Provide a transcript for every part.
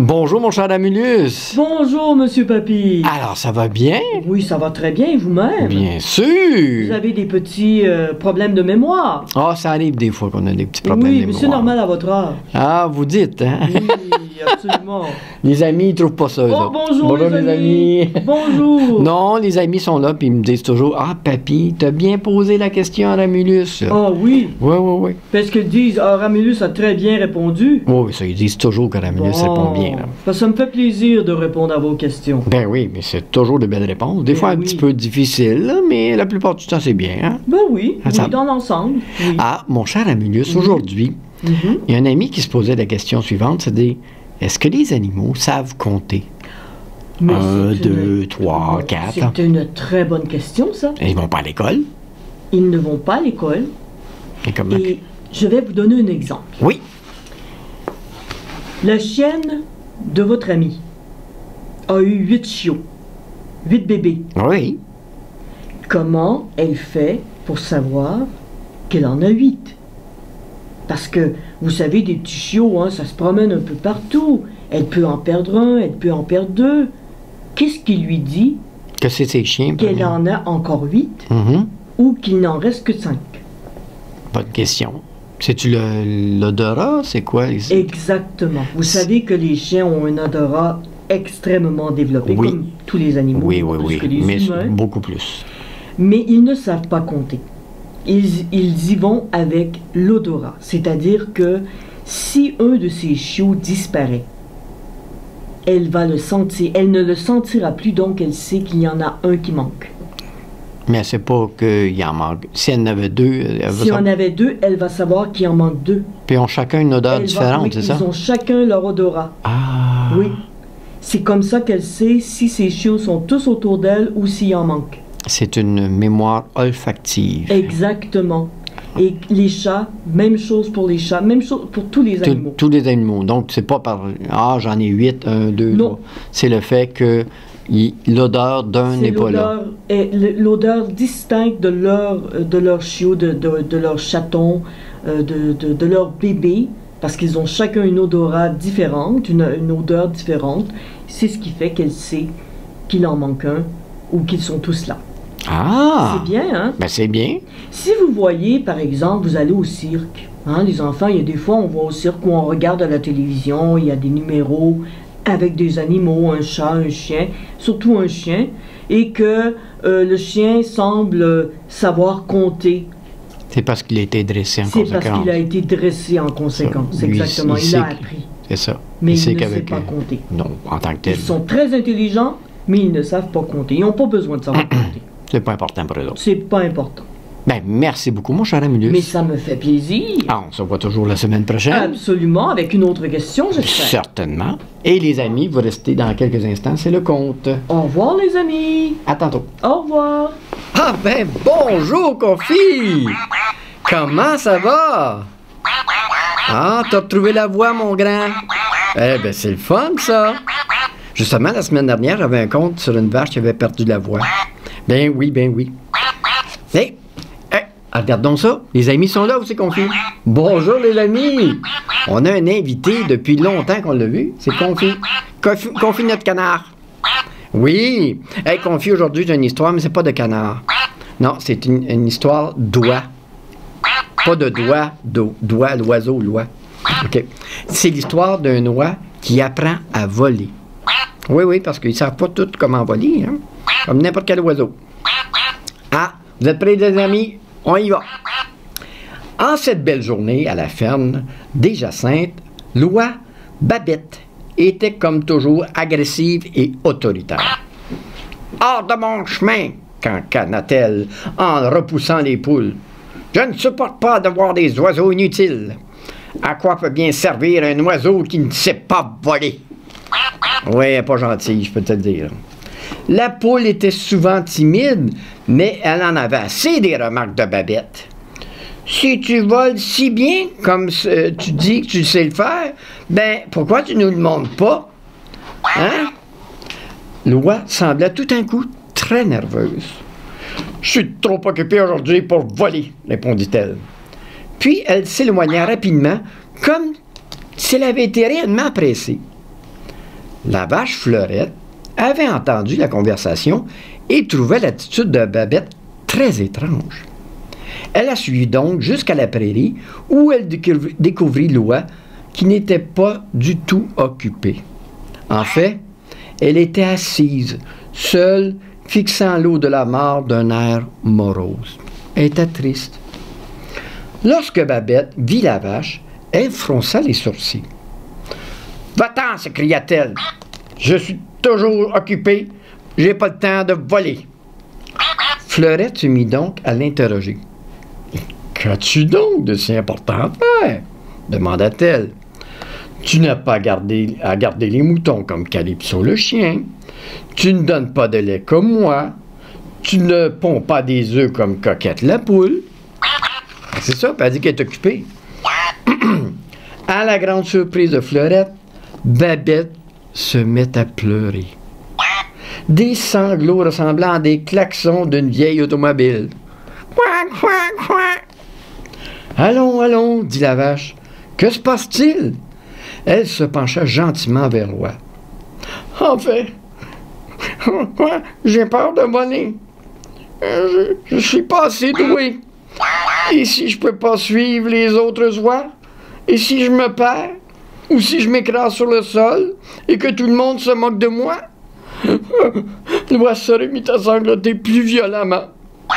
Bonjour, mon cher Amulus. Bonjour, Monsieur Papy. Alors, ça va bien? Oui, ça va très bien, et vous-même? Bien sûr. Vous avez des petits problèmes de mémoire? Ah, ça arrive des fois qu'on a des petits problèmes de Oui, mémoire. mais c'est normal à votre âge. Ah, vous dites, hein? Oui, absolument. Les amis, ils trouvent pas ça, eux Oh, autres. bonjour, les amis. Bonjour. Non, les amis sont là, puis ils me disent toujours, « Ah, papy, t'as bien posé la question à Ramulus. » Ah oui, Oui. parce qu'ils disent, ah, Ramulus a très bien répondu. Oui, ça, ils disent toujours que Ramulus répond bien, là. Ça me fait plaisir de répondre à vos questions. Ben oui, mais c'est toujours de belles réponses. Des Ben fois un oui. petit peu difficile, là, mais la plupart du temps, c'est bien, hein? Ben oui, Ah, ça- oui, dans l'ensemble. Oui. Ah, mon cher Amulus, aujourd'hui, Mhm. il y a un ami qui se posait la question suivante, c'est-à-dire, est-ce que les animaux savent compter? Mais 1, c'est 2, 3, 4. C'est une très bonne question, ça. Ils vont pas à l'école? Ils ne vont pas à l'école. Et comment? Et je vais vous donner un exemple. Oui. La chienne de votre ami a eu 8 chiots, 8 bébés. Oui. Comment elle fait pour savoir qu'elle en a 8? Parce que, vous savez, des petits chiots, hein, ça se promène un peu partout. Elle peut en perdre un, elle peut en perdre deux. Qu'est-ce qui lui dit Que c'est ses chiens? qu'elle en a encore 8 Mhm. ou qu'il n'en reste que 5? Bonne question. C'est-tu l'odorat? C'est quoi? Exactement. Vous savez que les chiens ont un odorat extrêmement développé, Oui. comme tous les animaux, Oui, plus que les mais humains. beaucoup plus. Mais ils ne savent pas compter. Ils y vont avec l'odorat. C'est-à-dire que si un de ces chiots disparaît, elle va le sentir. Elle ne le sentira plus, donc elle sait qu'il y en a un qui manque. Mais elle sait pas qu'il en manque. Si elle en avait deux, elle va Si on savoir. avait deux, elle va savoir qu'il en manque deux. Puis ils ont chacun une odeur Elle va- différente, oui, c'est ça? Ils ont chacun leur odorat. Ah! Oui. C'est comme ça qu'elle sait si ces chiots sont tous autour d'elle ou s'il en manque. C'est une mémoire olfactive. Exactement. Et les chats, même chose pour les chats, même chose pour tous les animaux. Tous les animaux. Donc, c'est pas par « Ah, j'en ai 8, 1, 2, Non. 3 ». C'est le fait que l'odeur d'un C'est n'est pas là. l'odeur distincte de leur chiot, de leur chaton, de leur bébé, parce qu'ils ont chacun une odorat différente, une odeur différente. C'est ce qui fait qu'elle sait qu'il en manque un ou qu'ils sont tous là. Ah! C'est bien, hein? Ben, c'est bien. Si vous voyez, par exemple, vous allez au cirque, hein, les enfants, il y a des fois, on va au cirque où on regarde à la télévision, il y a des numéros avec des animaux, un chat, un chien, surtout un chien, et que le chien semble savoir compter. C'est parce qu'il a été dressé en C'est parce conséquence. qu'il a été dressé en conséquence, Ça, lui, exactement. il Il sait a que- appris, C'est ça. mais il sait ne sait qu'avec, pas compter. non, en tant que tel, Ils sont très intelligents, mais ils ne savent pas compter. Ils n'ont pas besoin de savoir compter. c'est pas important pour eux autres. C'est pas important. Ben, merci beaucoup, mon cher Amulus. Mais ça me fait plaisir. Ah, on se voit toujours la semaine prochaine. Absolument, avec une autre question, j'espère. Certainement. Et les amis, vous restez dans quelques instants, c'est le compte. Au revoir, les amis. À tantôt. Au revoir. Ah ben, bonjour, Confi! Comment ça va? Ah, t'as retrouvé la voix, mon grand? Eh ben, c'est le fun, ça. Justement, la semaine dernière, j'avais un compte sur une vache qui avait perdu la voix. Ben oui, ben oui. Hé! Regardons ça. Les amis sont là, où c'est Confi? Bonjour, les amis! On a un invité depuis longtemps qu'on l'a vu. C'est Confi. Confi, notre canard. Oui! Hey, Confi, aujourd'hui, j'ai une histoire, mais c'est pas de canard. Non, c'est une histoire d'oie. Pas de doigt, doigt, l'oiseau, l'oie. OK. C'est l'histoire d'un oie qui apprend à voler. Oui, parce qu'ils ne savent pas tous comment voler, hein? Comme n'importe quel oiseau. Ah, vous êtes prêts, les amis? On y va. En cette belle journée à la ferme des Jacinthes, l'oie Babette était comme toujours agressive et autoritaire. « Hors de mon chemin! » cancana-t-elle en repoussant les poules. « Je ne supporte pas de voir des oiseaux inutiles. À quoi peut bien servir un oiseau qui ne sait pas voler? » Oui, pas gentil, je peux te le dire. La poule était souvent timide, mais elle en avait assez des remarques de Babette. « Si tu voles si bien, comme tu dis que tu sais le faire, ben pourquoi tu ne nous le montres pas? Hein? » L'oie semblait tout d'un coup très nerveuse. « Je suis trop occupée aujourd'hui pour voler, » répondit-elle. Puis elle s'éloigna rapidement, comme si elle avait été réellement pressée. La vache Fleurette avait entendu la conversation et trouvait l'attitude de Babette très étrange. Elle la suivit donc jusqu'à la prairie où elle découvrit l'oie qui n'était pas du tout occupée. En fait, elle était assise, seule, fixant l'eau de la mare d'un air morose. Elle était triste. Lorsque Babette vit la vache, elle fronça les sourcils. « Va-t'en » s'écria-t-elle. « Je suis toujours occupée. J'ai pas le temps de voler. » Fleurette se mit donc à l'interroger. « Qu'as-tu donc de si important à faire ?» demanda-t-elle. « Tu n'as pas à garder les moutons comme Calypso le chien. Tu ne donnes pas de lait comme moi. Tu ne ponds pas des œufs comme Coquette la poule. » C'est ça, puis elle dit qu'elle est occupée. À la grande surprise de Fleurette, Babette se met à pleurer. Des sanglots ressemblant à des klaxons d'une vieille automobile. « Couac, couac, couac !»« Allons, allons !» dit la vache. « Que se passe-t-il » Elle se pencha gentiment vers l'oie. « En fait, j'ai peur de voler. Je suis pas assez doué. Et si je peux pas suivre les autres oies? Et si je me perds? Ou si je m'écrase sur le sol et que tout le monde se moque de moi? » L'oie se remit à sangloter plus violemment.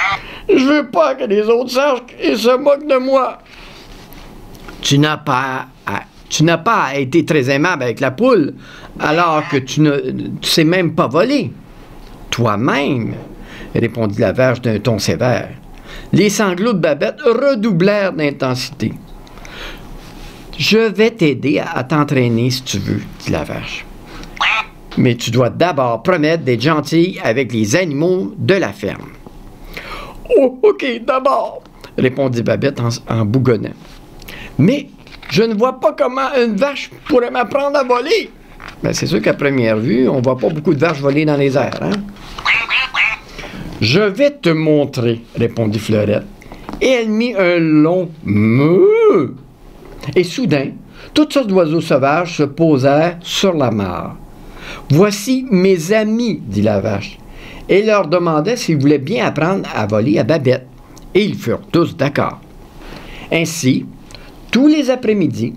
« Je veux pas que les autres sachent et se moquent de moi. »« Tu n'as pas été très aimable avec la poule, alors que tu ne sais même pas voler. »« Toi-même, » répondit la vache d'un ton sévère. Les sanglots de Babette redoublèrent d'intensité. « Je vais t'aider à t'entraîner si tu veux, » dit la vache. « Mais tu dois d'abord promettre d'être gentille avec les animaux de la ferme. »« Oh, OK, d'abord, » répondit Babette en bougonnant. « Mais je ne vois pas comment une vache pourrait m'apprendre à voler. » Ben, c'est sûr qu'à première vue, on ne voit pas beaucoup de vaches voler dans les airs, hein? « Je vais te montrer, » répondit Fleurette. Et elle mit un long « meuh ». Et soudain, toutes sortes d'oiseaux sauvages se posèrent sur la mare. « Voici mes amis, » dit la vache, et leur demandait s'ils voulaient bien apprendre à voler à Babette. Et ils furent tous d'accord. Ainsi, tous les après-midi,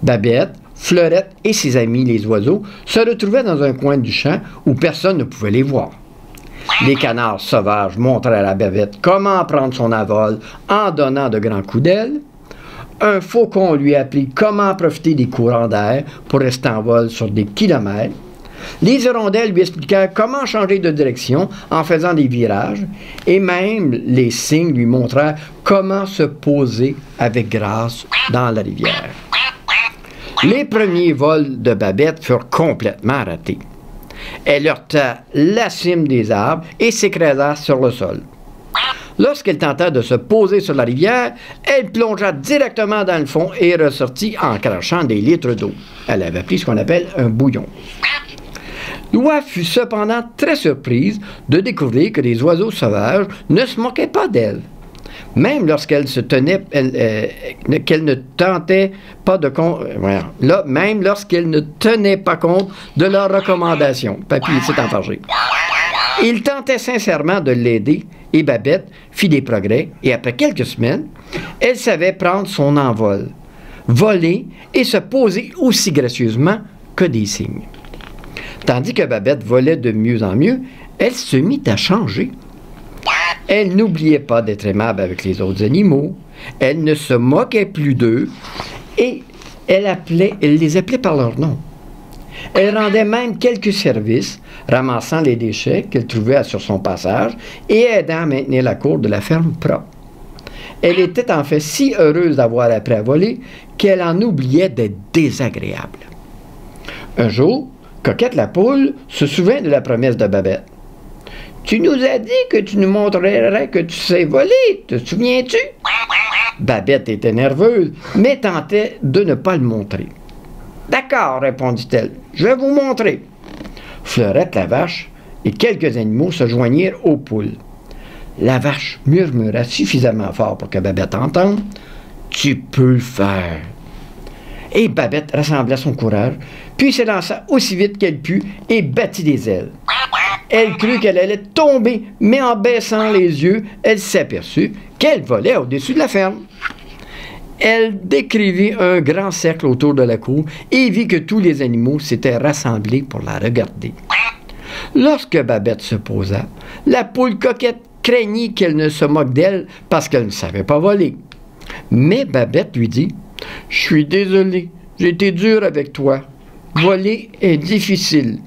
Babette, Fleurette et ses amis les oiseaux se retrouvaient dans un coin du champ où personne ne pouvait les voir. Les canards sauvages montraient à la Babette comment prendre son envol en donnant de grands coups d'aile. Un faucon lui apprit comment profiter des courants d'air pour rester en vol sur des kilomètres. Les hirondelles lui expliquèrent comment changer de direction en faisant des virages. Et même les cygnes lui montrèrent comment se poser avec grâce dans la rivière. Les premiers vols de Babette furent complètement ratés. Elle heurta la cime des arbres et s'écrasa sur le sol. Lorsqu'elle tenta de se poser sur la rivière, elle plongea directement dans le fond et ressortit en crachant des litres d'eau. Elle avait pris ce qu'on appelle un bouillon. L'oie fut cependant très surprise de découvrir que les oiseaux sauvages ne se moquaient pas d'elle. Même lorsqu'elle ne tentait pas de même lorsqu'elle ne tenait pas compte de leurs recommandations. Papy s'est enfargé. Il tentait sincèrement de l'aider et Babette fit des progrès et après quelques semaines, elle savait prendre son envol, voler et se poser aussi gracieusement que des cygnes. Tandis que Babette volait de mieux en mieux, elle se mit à changer. Elle n'oubliait pas d'être aimable avec les autres animaux, elle ne se moquait plus d'eux et elle les appelait par leur nom. Elle rendait même quelques services, ramassant les déchets qu'elle trouvait sur son passage et aidant à maintenir la cour de la ferme propre. Elle était en fait si heureuse d'avoir appris à voler qu'elle en oubliait d'être désagréable. Un jour, Coquette la poule se souvint de la promesse de Babette. « Tu nous as dit que tu nous montrerais que tu sais voler, te souviens-tu? » Babette était nerveuse, mais tentait de ne pas le montrer. « D'accord, répondit-elle, je vais vous montrer. » Fleurette la vache et quelques animaux se joignirent aux poules. La vache murmura suffisamment fort pour que Babette entende. « Tu peux le faire. » Et Babette rassembla son courage, puis s'élança aussi vite qu'elle put et battit des ailes. Elle crut qu'elle allait tomber, mais en baissant les yeux, elle s'aperçut qu'elle volait au-dessus de la ferme. Elle décrivit un grand cercle autour de la cour et vit que tous les animaux s'étaient rassemblés pour la regarder. Lorsque Babette se posa, la poule coquette craignit qu'elle ne se moque d'elle parce qu'elle ne savait pas voler. Mais Babette lui dit « Je suis désolée, j'ai été dure avec toi. Voler est difficile. »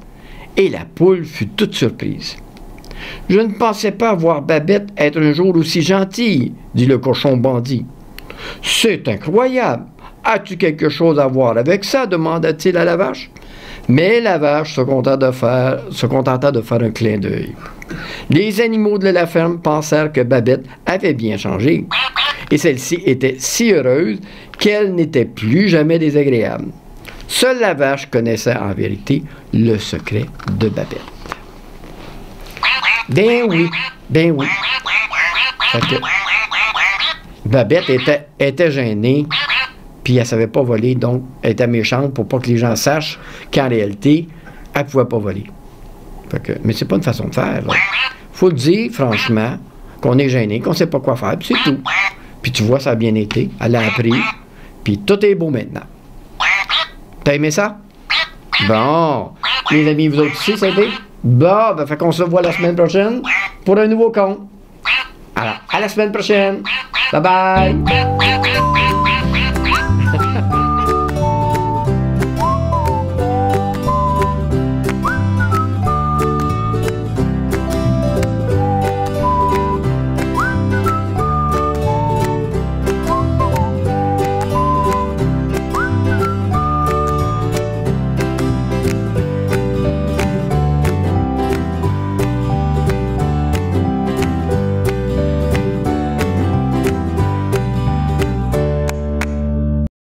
Et la poule fut toute surprise. « Je ne pensais pas voir Babette être un jour aussi gentille, » dit le cochon bandit. « C'est incroyable! As-tu quelque chose à voir avec ça? » demanda-t-il à la vache. Mais la vache se contenta de faire un clin d'œil. Les animaux de la ferme pensèrent que Babette avait bien changé, et celle-ci était si heureuse qu'elle n'était plus jamais désagréable. Seule la vache connaissait en vérité le secret de Babette. Ben oui. Fait que Babette était gênée, puis elle ne savait pas voler, donc elle était méchante pour pas que les gens sachent qu'en réalité, elle ne pouvait pas voler. Fait que, mais c'est pas une façon de faire. Il faut le dire, franchement, qu'on est gêné, qu'on ne sait pas quoi faire, puis c'est tout. Puis tu vois, ça a bien été, elle a appris, puis tout est beau maintenant. T'as aimé ça? Bon. Les amis, vous autres aussi, ça a été? Bon, ben fait qu'on se voit la semaine prochaine pour un nouveau conte. Alors, à la semaine prochaine. Bye bye.